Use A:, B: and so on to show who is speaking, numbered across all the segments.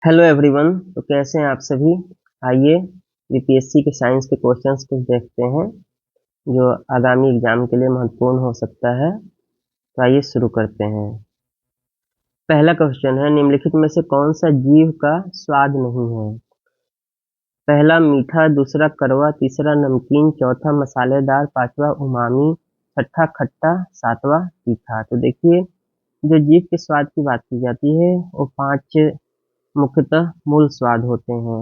A: Hello everyone. तो कैसे हैं आप सभी। आइए बीपीएससी के साइंस के क्वेश्चंस कुछ देखते हैं जो आगामी एग्जाम के लिए महत्वपूर्ण हो सकता है। तो आइए शुरू करते हैं। पहला क्वेश्चन है, निम्नलिखित में से कौन सा जीव का स्वाद नहीं है। पहला मीठा, दूसरा कड़वा, तीसरा नमकीन, चौथा मसालेदार, पांचवा उमामी, छठा खट्टा, सातवां तीखा। तो देखिए, जो जीव के स्वाद की बात की जाती है वो 5 मुख्यतः मूल स्वाद होते हैं।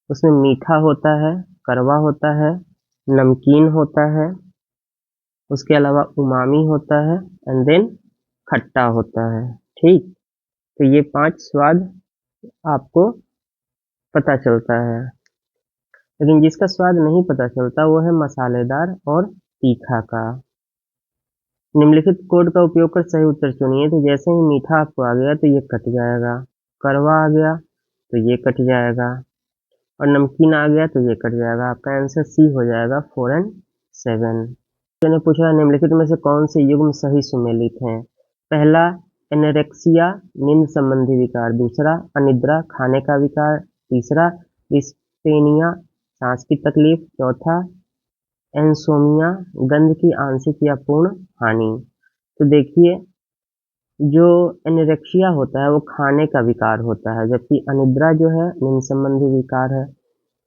A: उसमें मीठा होता है, कड़वा होता है, नमकीन होता है, उसके अलावा उमामी होता है एंड देन खट्टा होता है। ठीक, तो ये 5 स्वाद आपको पता चलता है। लेकिन जिसका स्वाद नहीं पता चलता वो है मसालेदार और तीखा का। निम्नलिखित कोड का उपयोग कर सही उत्तर चुनिए। तो जैसे ही मीठा आपको आ गया तो ये कट जाएगा, कड़वा आ गया तो ये कट जाएगा और नमकीन आ गया तो ये कट जाएगा। आपका आंसर सी हो जाएगा 4 और 7। मैंने पूछा निम्नलिखित में से कौन से युग्म सही सुमेलित हैं। पहला एनोरेक्सिया, नींद संबंधी विकार, दूसरा अनिद्रा, खाने का विकार, तीसरा डिस्पेनिया, सांस की तकलीफ, चौथा एंसोमिया, गंध की आंशिक या पूर्ण हानि। तो देखिए, जो एनोरेक्सिया होता है वो खाने का विकार होता है, जबकि अनिद्रा जो है नींद संबंधी विकार है।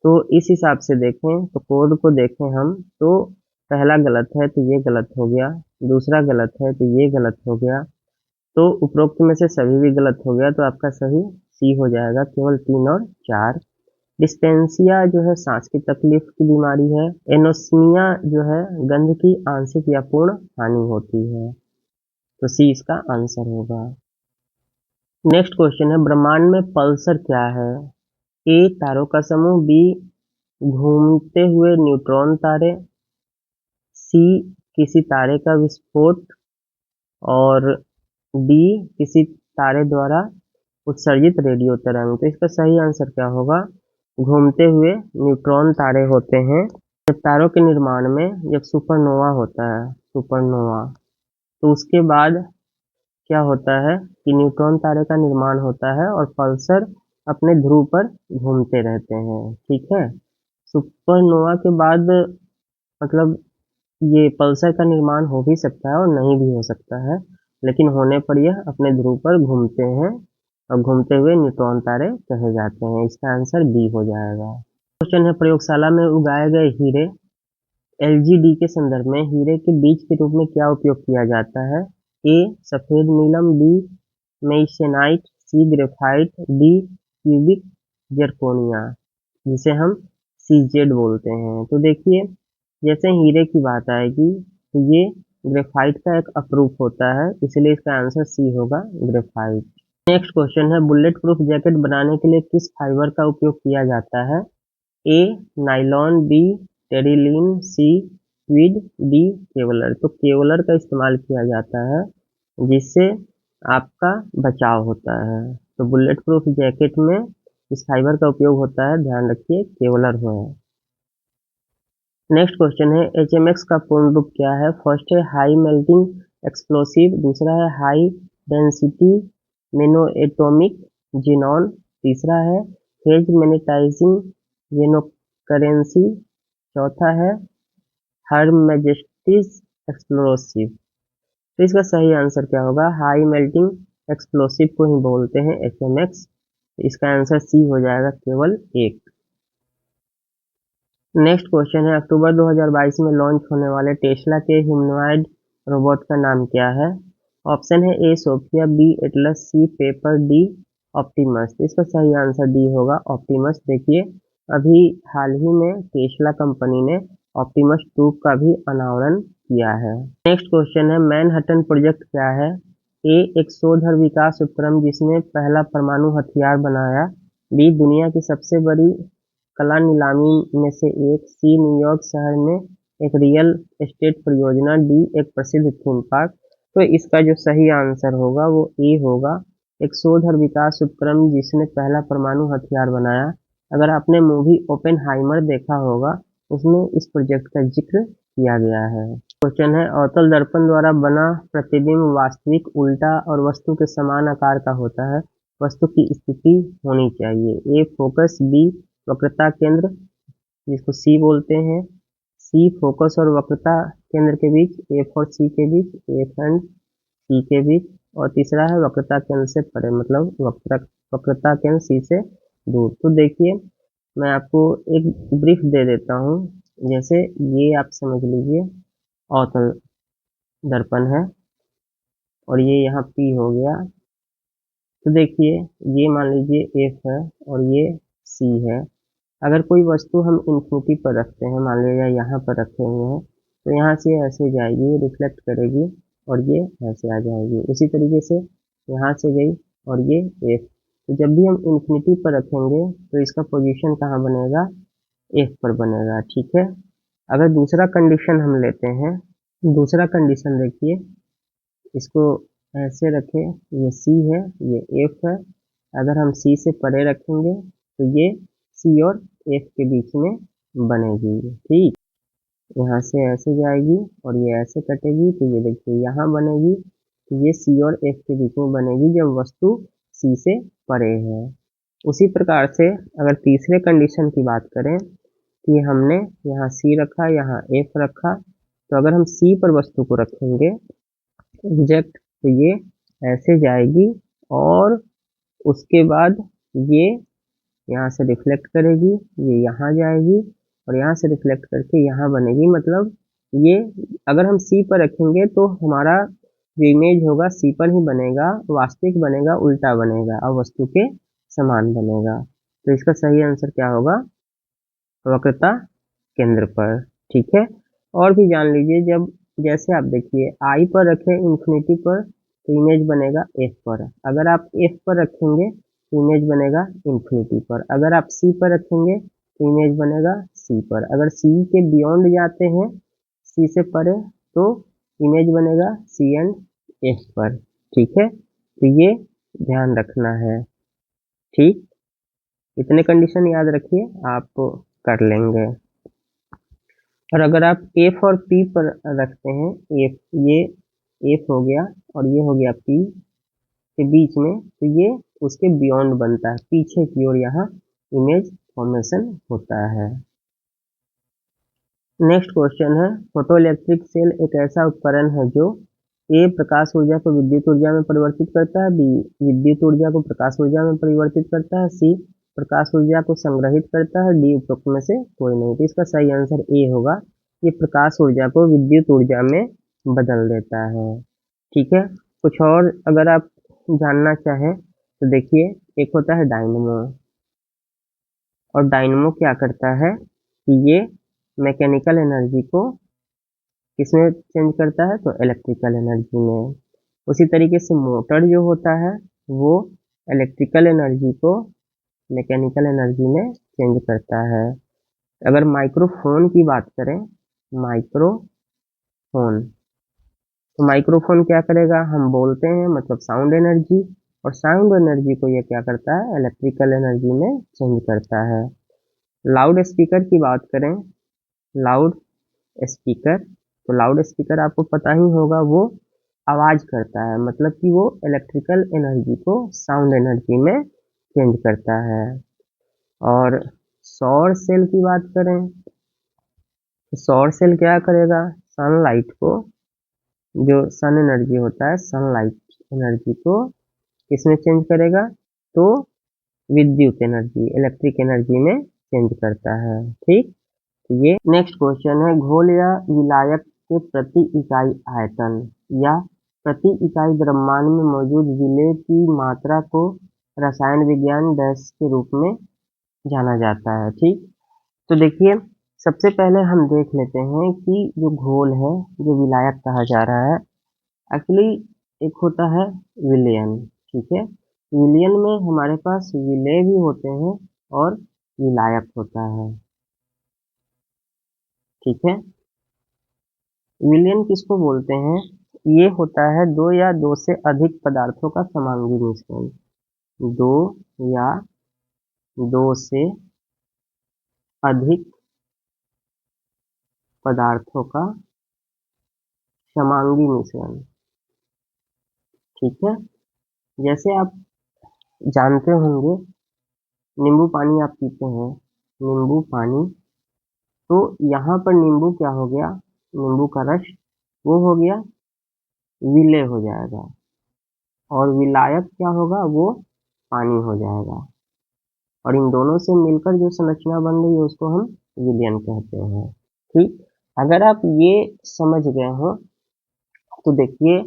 A: तो इस हिसाब से देखें तो कोड को देखें हम तो पहला गलत है तो ये गलत हो गया, दूसरा गलत है तो ये गलत हो गया, तो उपरोक्त में से सभी भी गलत हो गया। तो आपका सही सी हो जाएगा, केवल 3 और 4। डिस्पेंसिया जो है सांस की तकलीफ की बीमारी है। एनोस्मिया जो है गंध की आंशिक या पूर्ण हानि होती है। तो सी इसका आंसर होगा। नेक्स्ट क्वेश्चन है, ब्रह्मांड में पल्सर क्या है। ए तारों का समूह, बी घूमते हुए न्यूट्रॉन तारे, सी किसी तारे का विस्फोट और डी किसी तारे द्वारा उत्सर्जित रेडियो तरंग। तो इसका सही आंसर क्या होगा, घूमते हुए न्यूट्रॉन तारे होते हैं। जब तारों के निर्माण में जब सुपरनोवा होता है, सुपरनोवा, तो उसके बाद क्या होता है कि न्यूट्रॉन तारे का निर्माण होता है और पल्सर अपने ध्रुव पर घूमते रहते हैं। ठीक है, सुपरनोवा के बाद मतलब ये पल्सर का निर्माण हो भी सकता है और नहीं भी हो सकता है, लेकिन होने पर यह अपने ध्रुव पर घूमते हैं और घूमते हुए न्यूट्रॉन तारे कहे जाते हैं। इसका आंसर बी हो जाएगा। क्वेश्चन है, प्रयोगशाला में उगाए गए हीरे एलजीडी के संदर्भ में हीरे के बीज के रूप में क्या उपयोग किया जाता है। ए सफेद नीलम, बी मेइसेनाइट, सी ग्रेफाइट, डी क्यूबिक जरकोनिया, जिसे हम सीजेड बोलते हैं। तो देखिए, जैसे हीरे की बात आएगी तो ये ग्रेफाइट का एक अप्रूफ होता है, इसलिए इसका आंसर सी होगा, ग्रेफाइट। नेक्स्ट क्वेश्चन है, बुलेट प्रूफ जैकेट बनाने के लिए किस फाइबर का उपयोग किया जाता है। ए नाइलॉन, बी टेरिलीन, सी ट्वीड, डी केवलर। तो केवलर का इस्तेमाल किया जाता है जिससे आपका बचाव होता है। तो बुलेट प्रूफ जैकेट में इस फाइबर का उपयोग होता है, ध्यान रखिए केवलर हो। नेक्स्ट क्वेश्चन है, एचएमएक्स का पूर्ण रूप क्या है। फर्स्ट है हाई मेल्टिंग एक्सप्लोसिव, दूसरा है हाई डेंसिटी मोनोएटॉमिक जीनॉन, तीसरा है हेज मैग्नेटाइजिंग जेनोकरेंसी, चौथा है हरमैजेस्टिस एक्सप्लोसिव। तो इसका सही आंसर क्या होगा, हाई मेल्टिंग एक्सप्लोसिव को ही बोलते हैं एचएमएक्स। इसका आंसर सी हो जाएगा, केवल 1। नेक्स्ट क्वेश्चन है, अक्टूबर 2022 में लॉन्च होने वाले टेस्ला के ह्यूमनॉइड रोबोट का नाम क्या है। ऑप्शन है ए Sophia, B Atlas, C paper, D Optimus. इसका सही आंसर डी होगा, ऑप्टिमस। देखिए, अभी हाल ही में टेस्ला कंपनी ने ऑप्टिमस 2 का भी अनावरण किया है। नेक्स्ट क्वेश्चन है, मैनहट्टन प्रोजेक्ट क्या है। ए एक शोध और विकास उपक्रम जिसने पहला परमाणु हथियार बनाया, बी दुनिया की सबसे बड़ी कला नीलामी में से एक, सी न्यूयॉर्क शहर में एक रियल एस्टेट परियोजना, डी एक प्रसिद्ध थीम पार्क। तो इसका जो सही आंसर होगा वो ए होगा, एक शोध और विकास उपक्रम जिसने पहला परमाणु हथियार बनाया। अगर आपने मूवी ओपेनहाइमर देखा होगा, उसमें इस प्रोजेक्ट का जिक्र किया गया है। क्वेश्चन है, अवतल दर्पण द्वारा बना प्रतिबिंब वास्तविक, उल्टा और वस्तु के समान आकार का होता है। वस्तु की स्थिति होनी चाहिए। ए फोकस, बी वक्रता केंद्र जिसको सी बोलते हैं, सी फोकस और वक्रता केंद्र के बीच, एफ और सी के बीच, एफ एंड सी के बीच, और तीसरा है वक्रता केंद्र से परे, मतलब वक्रता केंद्र सी से दूर। तो देखिए मैं आपको एक ब्रीफ दे देता हूँ। जैसे ये आप समझ लीजिए अवतल दर्पण है और ये यहाँ P हो गया। तो देखिए ये मान लीजिए F है और ये C है। अगर कोई वस्तु हम इन्फिनिटी पर रखते हैं, मान लीजिए यहाँ पर रखे हुए हैं, तो यहाँ से ऐसे जाएगी, रिफ्लेक्ट करेगी और ये ऐसे आ जाएगी। उसी तरीके से यहाँ से गई और ये F। तो जब भी हम इन्फिनिटी पर रखेंगे तो इसका पोजीशन कहाँ बनेगा, F पर बनेगा। ठीक है। अगर दूसरा कंडीशन हम लेते हैं, दूसरा कंडीशन देखिए, इसको ऐसे रखें, ये C है, ये F है। अगर हम C से परे रखेंगे तो ये C और F के बीच में बनेगी। ठीक, यहाँ से ऐसे जाएगी और ये ऐसे कटेगी, तो ये देखिए यहाँ बनेगी। तो ये C और F के बीच में बनेगी जब वस्तु C से परे है। उसी प्रकार से अगर तीसरे कंडीशन की बात करें कि हमने यहाँ C रखा, यहाँ F रखा, तो अगर हम C पर वस्तु को रखेंगे एग्जैक्ट, तो ये ऐसे जाएगी और उसके बाद ये यहाँ से रिफ्लेक्ट करेगी, ये यहाँ जाएगी और यहाँ से रिफ्लेक्ट करके यहाँ बनेगी। मतलब ये अगर हम C पर रखेंगे तो हमारा जो इमेज होगा C पर ही बनेगा, वास्तविक बनेगा, उल्टा बनेगा और वस्तु के समान बनेगा। तो इसका सही आंसर क्या होगा, वक्रता केंद्र पर। ठीक है। और भी जान लीजिए, जब जैसे आप देखिए I पर रखें इन्फिनिटी पर तो इमेज बनेगा F पर। अगर आप F पर रखेंगे तो इमेज बनेगा इन्फिनिटी पर। अगर आप C पर रखेंगे तो इमेज बनेगा C पर। अगर C के बियॉन्ड जाते हैं, C से परे, तो इमेज बनेगा C एंड F पर। ठीक है। तो ये ध्यान रखना है। ठीक, इतने कंडीशन याद रखिए, आप कर लेंगे। और अगर आप F और P पर रखते हैं, F, ये F हो गया और ये हो गया P के बीच में, तो ये उसके बियॉन्ड बनता है, पीछे की ओर यहाँ इमेज फॉर्मेशन होता है। नेक्स्ट क्वेश्चन है, फोटो इलेक्ट्रिक सेल एक ऐसा उपकरण है जो ए प्रकाश ऊर्जा को विद्युत ऊर्जा में परिवर्तित करता है, बी विद्युत ऊर्जा को प्रकाश ऊर्जा में परिवर्तित करता है, सी प्रकाश ऊर्जा को संग्रहित करता है, डी उपरोक्त में से कोई नहीं। तो इसका सही आंसर ए होगा, ये प्रकाश ऊर्जा को विद्युत ऊर्जा में बदल देता है। ठीक है। कुछ और अगर आप जानना चाहें तो देखिए, एक होता है डायनमो, और डायनमो क्या करता है कि ये मैकेनिकल एनर्जी को किसमें चेंज करता है, तो इलेक्ट्रिकल एनर्जी में। उसी तरीके से मोटर जो होता है वो इलेक्ट्रिकल एनर्जी को मैकेनिकल एनर्जी में चेंज करता है। अगर माइक्रोफोन की बात करें, माइक्रोफोन, तो माइक्रोफोन क्या करेगा, हम बोलते हैं मतलब साउंड एनर्जी, और साउंड एनर्जी को ये क्या करता है, इलेक्ट्रिकल एनर्जी में चेंज करता है। लाउड स्पीकर की बात करें, लाउड स्पीकर, तो लाउड स्पीकर आपको पता ही होगा, वो आवाज करता है, मतलब कि वो इलेक्ट्रिकल एनर्जी को साउंड एनर्जी में चेंज करता है। और सौर सेल की बात करें, तो सौर सेल क्या करेगा, सनलाइट को, जो सन एनर्जी होता है, सनलाइट एनर्जी को किसमें चेंज करेगा, तो विद्युत एनर्जी, इलेक्ट्रिक एनर्जी में चेंज करता है। ठीक, तो ये नेक्स्ट क्वेश्चन है, घोल या विलायक के प्रति इकाई आयतन या प्रति इकाई द्रव्यमान में मौजूद विलेय की मात्रा को रसायन विज्ञान डैश के रूप में जाना जाता है। ठीक, तो देखिए सबसे पहले हम देख लेते हैं कि जो घोल है, जो विलायक कहा जा रहा है, एक्चुअली एक होता है विलयन। ठीक है, विलयन में हमारे पास विलेय भी होते हैं और विलायक होता है। ठीक है, विलयन किसको बोलते हैं, ये होता है दो या दो से अधिक पदार्थों का समांगी मिश्रण, दो या दो से अधिक पदार्थों का समांगी मिश्रण। ठीक है, जैसे आप जानते होंगे, नींबू पानी आप पीते हैं, नींबू पानी, तो यहाँ पर नींबू क्या हो गया, नींबू का रस वो हो गया विलय हो जाएगा, और विलायक क्या होगा, वो पानी हो जाएगा, और इन दोनों से मिलकर जो संरचना बन रही है उसको हम विलयन कहते हैं। ठीक, अगर आप ये समझ गए हो तो देखिए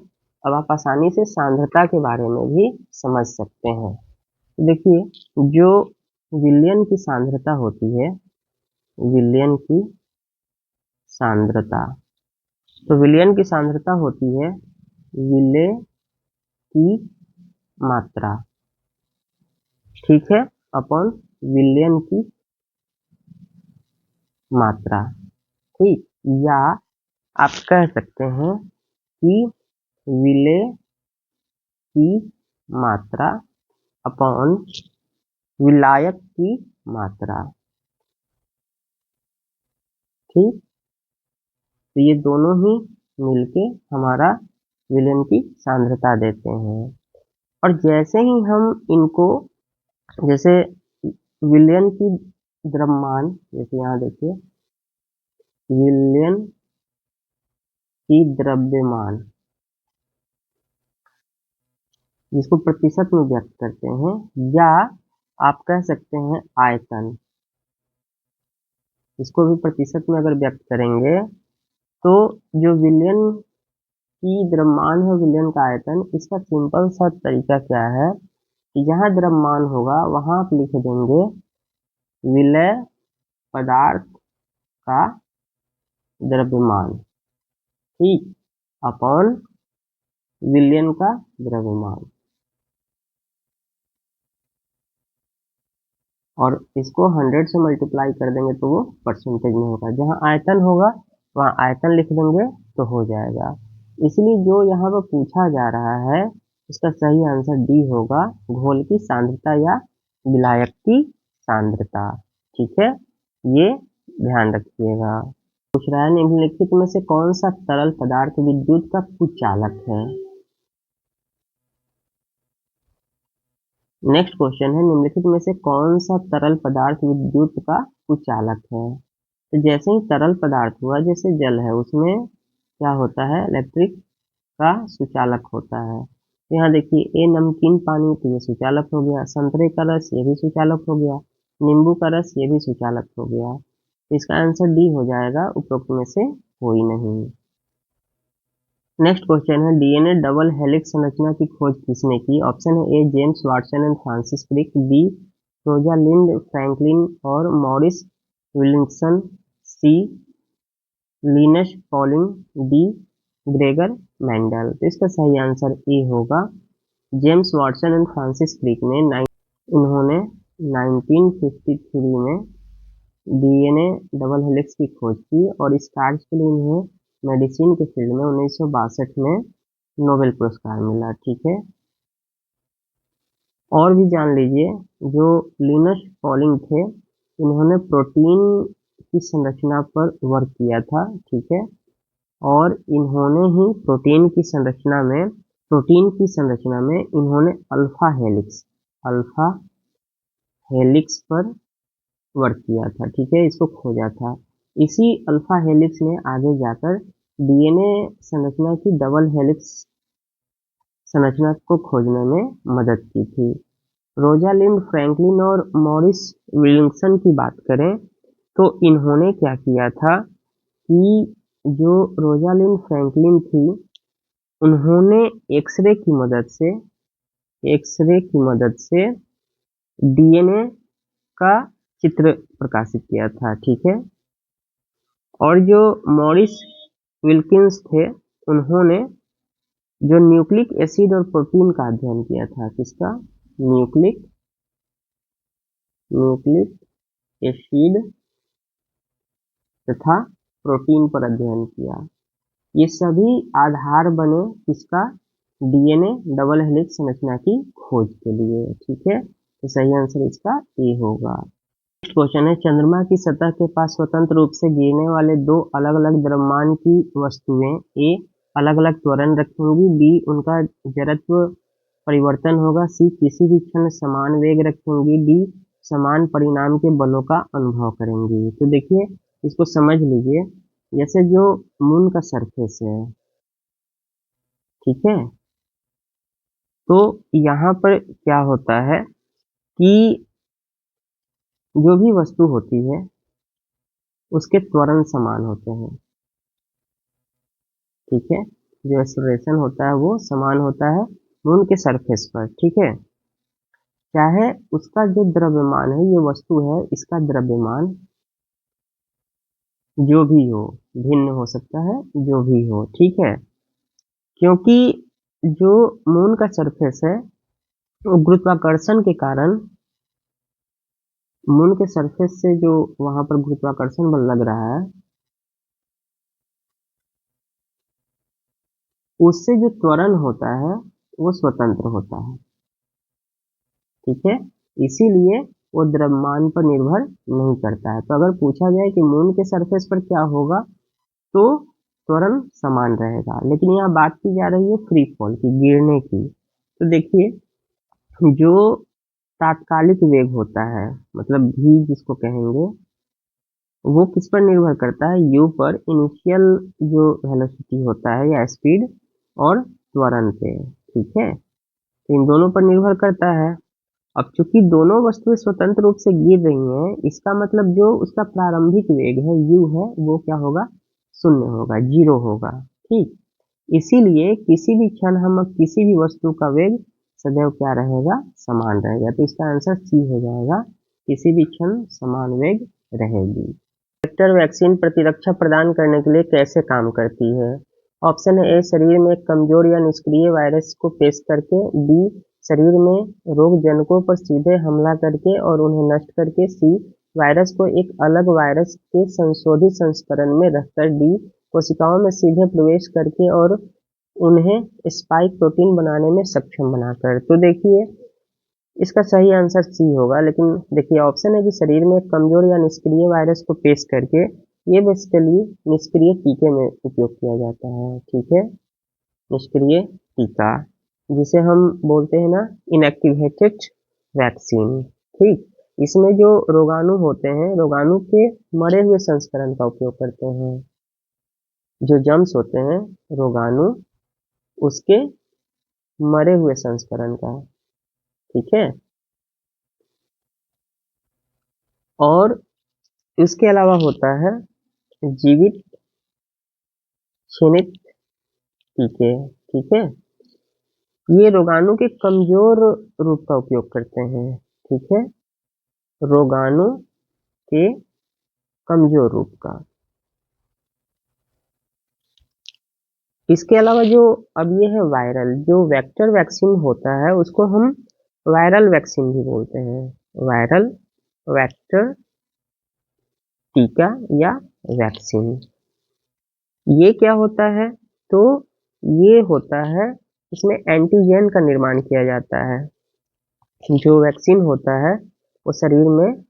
A: अब आप आसानी से सांद्रता के बारे में भी समझ सकते हैं। तो देखिए जो विलयन की सांद्रता होती है, विलयन की सांद्रता, तो विलयन की सांद्रता होती है विलय की मात्रा, ठीक है, अपॉन विलयन की मात्रा। ठीक, या आप कह सकते हैं कि विलय की मात्रा अपॉन विलायक की मात्रा। ठीक, तो ये दोनों ही मिलके हमारा विलयन की सांद्रता देते हैं। और जैसे ही हम इनको, जैसे विलयन की द्रव्यमान, जैसे यहाँ देखिए विलयन की द्रव्यमान, जिसको प्रतिशत में व्यक्त करते हैं, या आप कह सकते हैं आयतन, इसको भी प्रतिशत में अगर व्यक्त करेंगे तो जो विलयन की द्रव्यमान है, विलयन का आयतन, इसका सिंपल सा तरीका क्या है कि जहाँ द्रव्यमान होगा वहां आप लिख देंगे विलय पदार्थ का द्रव्यमान, ठीक, अपॉन विलयन का द्रव्यमान, और इसको 100 से मल्टीप्लाई कर देंगे तो वो परसेंटेज में होगा, जहाँ आयतन होगा वहाँ आयतन लिख देंगे तो हो जाएगा। इसलिए जो यहाँ पर पूछा जा रहा है इसका सही आंसर डी होगा, घोल की सांद्रता या विलायक की सांद्रता। ठीक है, ये ध्यान रखिएगा। पूछ रहा है निम्नलिखित में से कौन सा तरल पदार्थ विद्युत का कुचालक है। नेक्स्ट क्वेश्चन है निम्नलिखित में से कौन सा तरल पदार्थ विद्युत का कुचालक है। तो जैसे ही तरल पदार्थ हुआ, जैसे जल है, उसमें क्या होता है, इलेक्ट्रिक का सुचालक होता है। तो यहाँ देखिए ए नमकीन पानी, तो ये सुचालक हो गया, संतरे का रस ये भी सुचालक हो गया, नींबू का रस ये भी सुचालक हो गया। तो इसका आंसर डी हो जाएगा, उपरोक्त में से कोई नहीं। नेक्स्ट क्वेश्चन है डीएनए डबल हेलिक्स संरचना की खोज किसने की। ऑप्शन है A James Watson and Francis Crick, B Rosalind Franklin और Morris Williamson, C Linus Pauling, D Gregor Mendel. तो इसका सही आंसर ए होगा, James Watson and Francis Crick ने इन्होंने 1953 में डीएनए डबल हेलिक्स की खोज की, और इस कार्य के लिए इन्हें मेडिसिन के फील्ड में 1962 में नोबेल पुरस्कार मिला। ठीक है, और भी जान लीजिए, जो लिनस पॉलिंग थे इन्होंने प्रोटीन की संरचना पर वर्क किया था। ठीक है, और इन्होंने ही प्रोटीन की संरचना में इन्होंने अल्फा हेलिक्स पर वर्क किया था। ठीक है, इसको खोजा था। इसी अल्फा हेलिक्स ने आगे जाकर डीएनए संरचना की डबल हेलिक्स संरचना को खोजने में मदद की थी। रोजालिंड फ्रैंकलिन और मॉरिस विलियमसन की बात करें तो इन्होंने क्या किया था कि जो रोजालिंड फ्रैंकलिन थी, उन्होंने एक्सरे की मदद से डीएनए का चित्र प्रकाशित किया था। ठीक है, और जो मॉरिस विल्किंस थे, उन्होंने जो न्यूक्लिक एसिड और प्रोटीन का अध्ययन किया था, किसका, न्यूक्लिक एसिड तथा प्रोटीन पर अध्ययन किया। ये सभी आधार बने किसका, डीएनए डबल हेलिक्स संरचना की खोज के लिए। ठीक है, तो सही आंसर इसका ए होगा। नेक्स्ट क्वेश्चन है चंद्रमा की सतह के पास स्वतंत्र रूप से गिरने वाले दो अलग अलग द्रव्यमान की वस्तुएं ए अलग अलग त्वरण रखेंगी, बी उनका जड़त्व परिवर्तन होगा। सी किसी भी क्षण समान वेग रखेंगी। डी समान परिणाम के बलों का अनुभव करेंगी। तो देखिए इसको समझ लीजिए, जैसे जो मून का सरफेस है, ठीक है, तो यहाँ पर क्या होता है कि जो भी वस्तु होती है उसके त्वरण समान होते हैं, ठीक है, जो एक्सेलरेशन होता है वो समान होता है मून के सरफेस पर, ठीक है। चाहे उसका जो द्रव्यमान है, ये वस्तु है, इसका द्रव्यमान जो भी हो, भिन्न हो सकता है, जो भी हो, ठीक है, क्योंकि जो मून का सरफेस है वो गुरुत्वाकर्षण के कारण, मून के सरफेस से जो वहां पर गुरुत्वाकर्षण बल लग रहा है, उससे जो त्वरण होता है वो स्वतंत्र होता है, ठीक है, इसीलिए वो द्रव्यमान पर निर्भर नहीं करता है। तो अगर पूछा जाए कि मून के सरफेस पर क्या होगा, तो त्वरण समान रहेगा। लेकिन यहाँ बात की जा रही है फ्री फॉल की, गिरने की। तो देखिए जो तात्कालिक वेग होता है, मतलब v जिसको कहेंगे, वो किस पर निर्भर करता है, u पर, इनिशियल जो वेलोसिटी होता है या स्पीड, और त्वरण पे, ठीक है, तो इन दोनों पर निर्भर करता है। अब चूंकि दोनों वस्तुएं स्वतंत्र रूप से गिर रही हैं, इसका मतलब जो उसका प्रारंभिक वेग है u है, वो क्या होगा, शून्य होगा, जीरो होगा, ठीक। इसीलिए किसी भी क्षण हम किसी भी वस्तु का वेग सदैव क्या रहेगा, समान रहेगा। तो इसका आंसर सी हो जाएगा, किसी भी क्षण समान वेग रहेगी। वेक्टर वैक्सीन प्रतिरक्षा प्रदान करने के लिए कैसे काम करती है? ऑप्शन ए शरीर में एक कमजोर या निष्क्रिय वायरस को पेश करके, बी शरीर में रोगजनकों पर सीधे हमला करके और उन्हें नष्ट करके, सी वायरस को एक अलग वायरस के संशोधित संस्करण में रखकर, डी कोशिकाओं में सीधे प्रवेश करके और उन्हें स्पाइक प्रोटीन बनाने में सक्षम बनाकर। तो देखिए इसका सही आंसर सी होगा। लेकिन देखिए ऑप्शन है कि शरीर में कमजोर या निष्क्रिय वायरस को पेश करके, ये बेसिकली निष्क्रिय टीके में उपयोग किया जाता है, ठीक है, निष्क्रिय टीका, जिसे हम बोलते हैं ना इनएक्टिवेटेड वैक्सीन, ठीक। इसमें जो रोगाणु होते हैं, रोगाणु के मरे हुए संस्करण का उपयोग करते हैं, जो जम्स होते हैं रोगाणु, उसके मरे हुए संस्करण का, ठीक है। और इसके अलावा होता है जीवित क्षणिक टीके, ठीक है, ये रोगाणु के कमजोर रूप का उपयोग करते हैं, ठीक है, रोगाणु के कमजोर रूप का। इसके अलावा जो अब ये है वायरल, जो वेक्टर वैक्सीन होता है उसको हम वायरल वैक्सीन भी बोलते हैं, वायरल वेक्टर टीका या वैक्सीन। ये क्या होता है, तो ये होता है, इसमें एंटीजन का निर्माण किया जाता है। जो वैक्सीन होता है वो शरीर में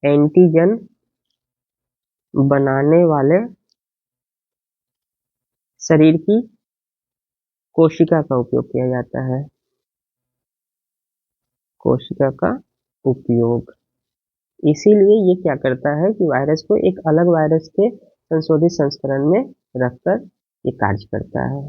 A: एंटीजन बनाने वाले शरीर की कोशिका का उपयोग किया जाता है, कोशिका का उपयोग। इसीलिए ये क्या करता है कि वायरस को एक अलग वायरस के संशोधित संस्करण में रखकर ये कार्य करता है।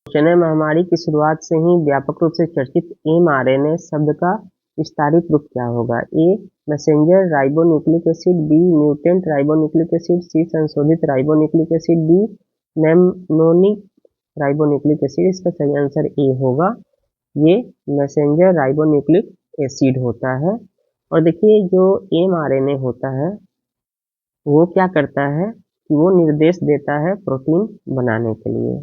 A: क्वेश्चन है, महामारी की शुरुआत से ही व्यापक रूप से चर्चित mRNA शब्द का विस्तारित रूप क्या होगा? A messenger ribonucleic acid, B mutant ribonucleic acid, C संशोधित ribonucleic acid, D mnemonic ribonucleic acid. इसका सही आंसर ए होगा, ये मैसेंजर राइबोन्यूक्लिक एसिड होता है। और देखिए जो mRNA होता है वो क्या करता है कि वो निर्देश देता है प्रोटीन बनाने के लिए,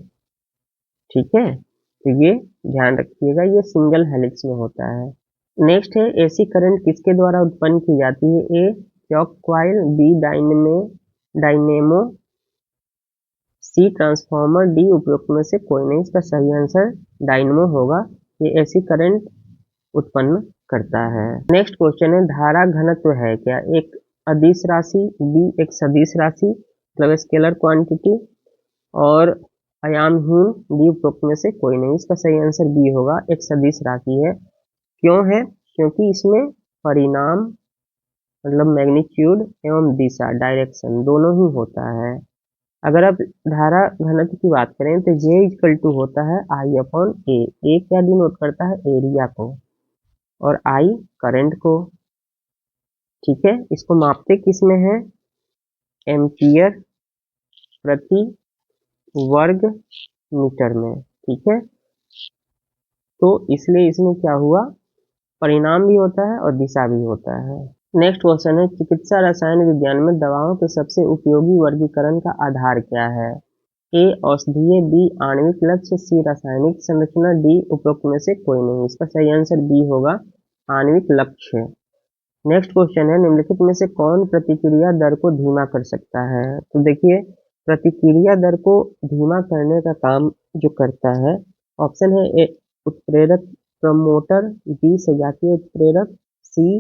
A: ठीक है, तो ये ध्यान रखिएगा, ये सिंगल हेलिक्स में होता है। नेक्स्ट है, एसी करंट किसके द्वारा उत्पन्न की जाती है? ए चॉक कॉइल, बी डायनेमो, सी ट्रांसफार्मर, डी उपरोक्त में से कोई नहीं। इसका सही आंसर डायनेमो होगा, ये एसी करंट उत्पन्न करता है। नेक्स्ट क्वेश्चन है, धारा घनत्व है क्या? एक अदिश राशि, बी एक सदिश राशि मतलब स्केलर क्वांटिटी, और आयामहीन, डी उपरोक्त में से कोई नहीं। इसका सही आंसर बी होगा, एक सदिश राशि है। क्यों है? क्योंकि इसमें परिणाम मतलब मैग्नीट्यूड एवं दिशा डायरेक्शन दोनों ही होता है। अगर आप धारा घनत्व की बात करें तो J इक्वल टू होता है I अपॉन ए। ए क्या डिनोट करता है? एरिया को, और I करंट को। ठीक है, इसको मापते किस में है? एम्पियर प्रति वर्ग मीटर में। ठीक है, तो इसलिए इसमें क्या हुआ, परिणाम भी होता है और दिशा भी होता है। नेक्स्ट क्वेश्चन है, चिकित्सा रसायन विज्ञान में दवाओं के सबसे उपयोगी वर्गीकरण का आधार क्या है? ए औषधीय, बी आणविक लक्ष्य, सी रासायनिक संरचना, डी उपरोक्त में से कोई नहीं। इसका सही आंसर बी होगा, आणविक लक्ष्य। नेक्स्ट क्वेश्चन है, निम्नलिखित में से कौन प्रतिक्रिया दर को धीमा कर सकता है? तो देखिए, प्रतिक्रिया दर को धीमा करने का काम जो करता है, ऑप्शन है ए उत्प्रेरक प्रमोटर, बी सजातीय उत्प्रेरक, सी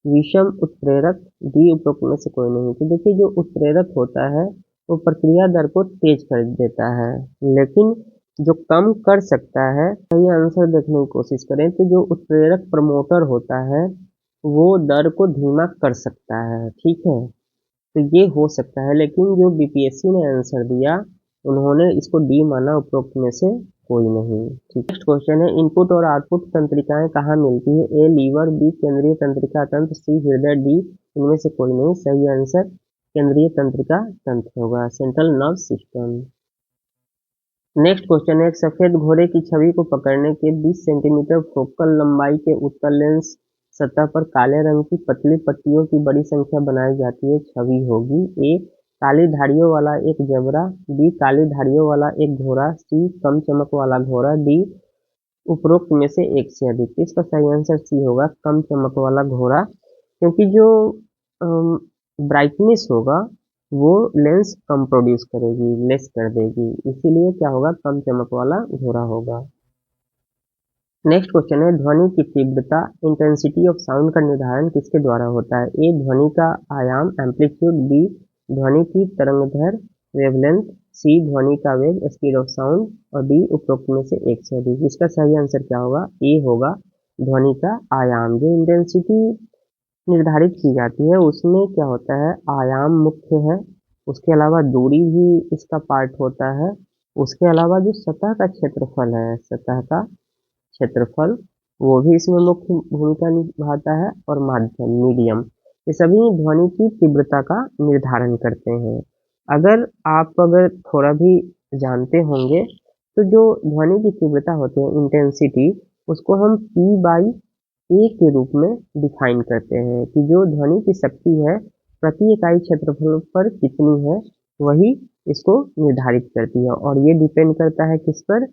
A: विषम उत्प्रेरक, डी उपरोक्त में से कोई नहीं। तो देखिए, जो उत्प्रेरक होता है वो प्रक्रिया दर को तेज कर देता है, लेकिन जो कम कर सकता है, सही आंसर देखने की कोशिश करें तो जो उत्प्रेरक प्रमोटर होता है वो दर को धीमा कर सकता है। ठीक है, तो ये हो सकता है, लेकिन जो बीपीएससी ने आंसर दिया उन्होंने इसको डी माना, उपरोक्त में से कोई नहीं। ठीक, नेक्स्ट क्वेश्चन है, इनपुट और आउटपुट तंत्रिकाएं कहाँ मिलती है? ए लीवर, बी केंद्रीय तंत्रिका तंत्र, सी हृदय, डी इनमें से कोई नहीं। सही आंसर केंद्रीय तंत्रिका तंत्र होगा, central nerve system. Next question है, एक सफेद घोड़े की छवि को पकड़ने के 20 सेंटीमीटर फोकल लंबाई के उत्तल लेंस सतह पर काले रंग की पतली पट्टियों की बड़ी संख्या बनाई जाती है, छवि होगी। ए काली धारियों वाला एक जबरा, बी काली धारियों वाला एक घोड़ा, सी कम चमक वाला घोड़ा, डी उपरोक्त में से एक से अधिक। इसका सही आंसर सी होगा, कम चमक वाला घोड़ा, क्योंकि जो ब्राइटनेस होगा वो लेंस कम प्रोड्यूस करेगी, लेस कर देगी, इसीलिए क्या होगा, कम चमक वाला घोड़ा होगा। नेक्स्ट क्वेश्चन है, ध्वनि की तीव्रता इंटेंसिटी ऑफ साउंड का निर्धारण किसके द्वारा होता है? ए ध्वनि का आयाम एम्पलीट्यूड, बी ध्वनि की तरंगदैर्घ्य वेवलेंथ, सी ध्वनि का वेग स्पीड ऑफ साउंड, और डी उपरोक्त में से एक से अधिक। इसका सही आंसर क्या होगा? ए होगा, ध्वनि का आयाम। जो इंटेंसिटी निर्धारित की जाती है उसमें क्या होता है, आयाम मुख्य है, उसके अलावा दूरी भी इसका पार्ट होता है, उसके अलावा जो सतह का क्षेत्रफल है, सतह का क्षेत्रफल वो भी इसमें मुख्य भूमिका निभाता है, और माध्यम मीडियम, ये सभी ध्वनि की तीव्रता का निर्धारण करते हैं। अगर थोड़ा भी जानते होंगे तो जो ध्वनि की तीव्रता होती है, इंटेंसिटी, उसको हम P बाई ए के रूप में डिफाइन करते हैं कि जो ध्वनि की शक्ति है प्रति इकाई क्षेत्रफल पर कितनी है, वही इसको निर्धारित करती है, और ये डिपेंड करता है किस पर,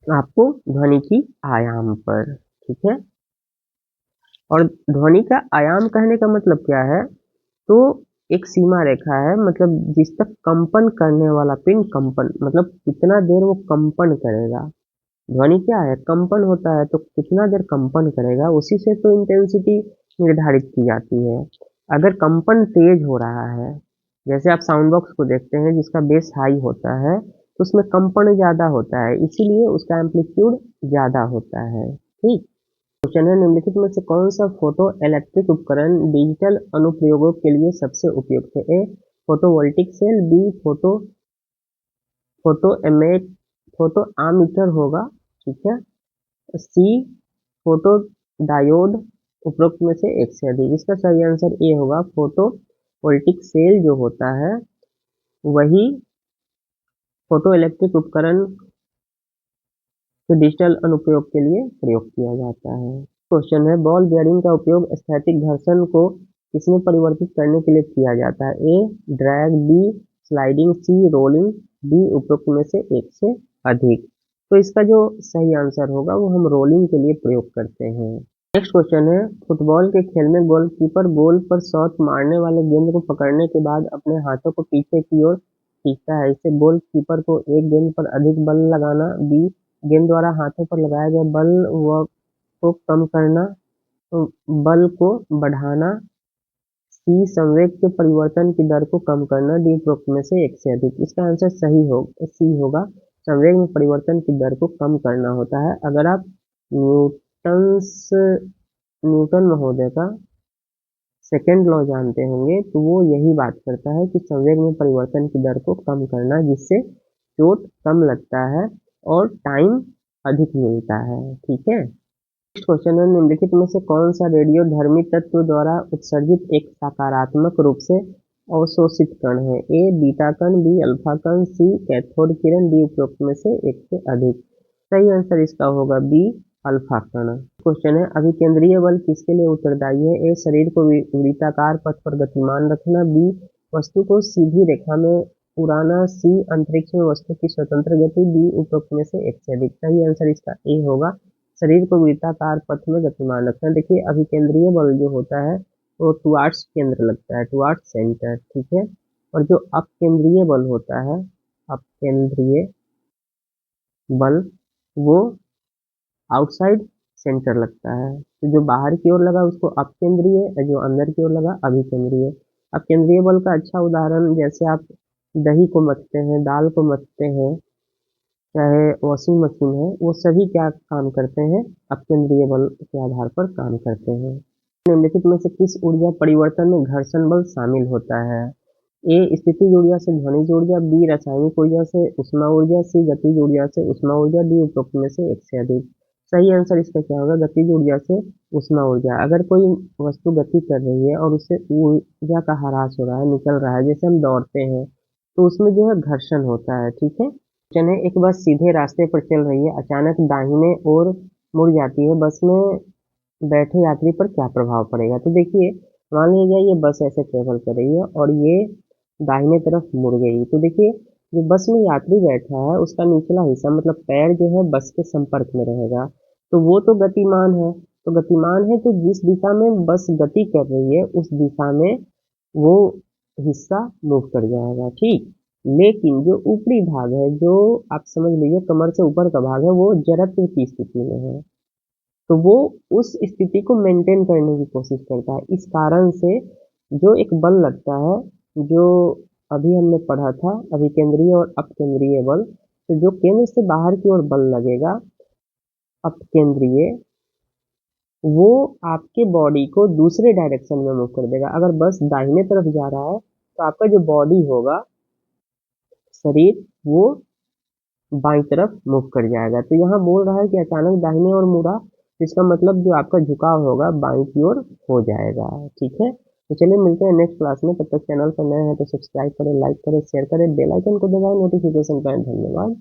A: आपको ध्वनि की आयाम पर। ठीक है, और ध्वनि का आयाम कहने का मतलब क्या है, तो एक सीमा रेखा है, मतलब जिस तक कंपन करने वाला पिंड कंपन, मतलब कितना देर वो कंपन करेगा। ध्वनि क्या है, कंपन होता है, तो कितना देर कंपन करेगा उसी से तो इंटेंसिटी निर्धारित की जाती है। अगर कंपन तेज हो रहा है, जैसे आप साउंड बॉक्स को देखते हैं जिसका बेस हाई होता है, तो उसमें कंपन ज्यादा होता है, इसीलिए उसका एम्पलीट्यूड ज्यादा होता है। ठीक, क्वेश्चन है, निम्नलिखित में से कौन सा फोटो इलेक्ट्रिक उपकरण डिजिटल अनुप्रयोगों के लिए सबसे उपयुक्त है? A photovoltaic cell, B photo emit photo ammeter होगा। ठीक है, सी फोटो डायोड, उपरोक्त में से एक से अधिक। इसका सही आंसर ए होगा, फोटो वोल्टिक सेल जो होता है वही फोटो इलेक्ट्रिक उपकरण के डिजिटल अनुप्रयोग के लिए प्रयोग किया जाता है। क्वेश्चन है, बॉल बेयरिंग का उपयोग स्थैतिक घर्षण को किसमें परिवर्तित करने के लिए किया जाता है? ए ड्रैग, बी स्लाइडिंग, सी रोलिंग, डी उपरोक्त में से एक से अधिक। तो इसका जो सही आंसर होगा वो हम रोलिंग के लिए प्रयोग करते हैं। नेक्स्ट क्वेश्चन है, फुटबॉल के खेल में गोलकीपर गोल पर शॉट मारने वाले गेंद को पकड़ने के बाद अपने हाथों को पीछे की ओर खींचता है, इससे गोलकीपर को एक गेंद पर अधिक बल लगाना, बी गेंद द्वारा हाथों पर लगाए गए बल व को कम करना, बल को बढ़ाना, सी संवेग के परिवर्तन की दर को कम करना, डी उपरोक्त में से एक से अधिक। इसका आंसर सही होगा, सी होगा। संवेग में परिवर्तन की दर को कम करना होता है। अगर आप न्यूटन महोदय का सेकेंड लॉ जानते होंगे तो वो यही बात करता है कि संवेग में परिवर्तन की दर को कम करना, जिससे चोट कम लगता है और टाइम अधिक मिलता है। ठीक है। नेक्स्ट क्वेश्चन है, निम्नलिखित में से कौन सा रेडियोधर्मी तत्व द्वारा उत्सर्जित एक सकारात्मक रूप से अवशोषित कण है? ए बीटा कण, बी अल्फा कण, सी कैथोड किरण, डी उपरोक्त में से एक से अधिक। सही आंसर इसका होगा बी अल्फा कण। क्वेश्चन है, अभिकेंद्रीय बल किसके लिए उत्तरदायी है? ए शरीर को वृत्ताकार पथ पर गतिमान रखना, बी वस्तु को सीधी रेखा में उड़ाना, सी अंतरिक्ष में वस्तु की स्वतंत्र गति, डी उपरोक्त में से एक से अधिक। सही आंसर इसका ए होगा, शरीर को वृत्ताकार पथ में गतिमान रखना। देखिए अभिकेंद्रीय बल जो होता है वो टुवार्ड्स केंद्र लगता है, टुवार्ड्स सेंटर। ठीक है। और जो अपकेंद्रीय बल होता है, अपकेंद्रीय बल, वो आउटसाइड सेंटर लगता है। तो जो बाहर की ओर लगा उसको अपकेंद्रीय, और जो अंदर की ओर लगा अभिकेंद्रीय। अपकेंद्रीय बल का अच्छा उदाहरण, जैसे आप दही को मथते हैं, दाल को मथते हैं, चाहे वॉशिंग मशीन है, वो सभी क्या काम करते हैं? अपकेंद्रीय बल के आधार पर काम करते हैं। निम्नलिखित में से किस ऊर्जा परिवर्तन में घर्षण बल शामिल होता है? ए स्थितिज ऊर्जा से ध्वनिज ऊर्जा, बी रासायनिक ऊर्जा से ऊष्मा ऊर्जा, सी गतिज ऊर्जा से ऊष्मा ऊर्जा, डी उपरोक्त में से एक से अधिक। सही आंसर इसका क्या होगा? गतिज ऊर्जा से ऊष्मा ऊर्जा। अगर कोई वस्तु गति कर रही है और उससे ऊर्जा का ह्रास हो रहा है, निकल रहा है, जैसे हम दौड़ते हैं, तो उसमें जो है घर्षण होता है। ठीक है। क्वेश्चन है, एक बस सीधे रास्ते पर चल रही है, अचानक दाहिने ओर मुड़ जाती है, बस में बैठे यात्री पर क्या प्रभाव पड़ेगा? तो देखिए, मान लीजिए ये बस ऐसे ट्रेवल कर रही है और ये दाहिने तरफ मुड़ गई, तो देखिए जो बस में यात्री बैठा है उसका निचला हिस्सा मतलब पैर जो है बस के संपर्क में रहेगा, तो वो तो गतिमान है। तो गतिमान है तो जिस दिशा में बस गति कर रही है उस दिशा में वो हिस्सा मूव कर जाएगा। ठीक। लेकिन जो ऊपरी भाग है, जो आप समझ लीजिए कमर से ऊपर का भाग है, वो जड़त्व की स्थिति में है, तो वो उस स्थिति को मेंटेन करने की कोशिश करता है। इस कारण से जो एक बल लगता है, जो अभी हमने पढ़ा था अभिकेंद्रीय और अपकेंद्रीय बल, तो जो केंद्र से बाहर की ओर बल लगेगा अपकेंद्रीय, वो आपके बॉडी को दूसरे डायरेक्शन में मूव कर देगा। अगर बस दाहिने तरफ जा रहा है तो आपका जो बॉडी होगा, शरीर, वो बाईं तरफ मूव कर जाएगा। तो यहाँ बोल रहा है कि अचानक दाहिने ओर मुड़ा, जिसका मतलब जो आपका झुकाव होगा बाईं की ओर हो जाएगा। ठीक है। तो चलिए मिलते हैं नेक्स्ट क्लास में। तब तक चैनल पर नए हैं तो सब्सक्राइब करें, लाइक करें, शेयर करें, बेल आइकन को दबाएं, नोटिफिकेशन पाएं। धन्यवाद।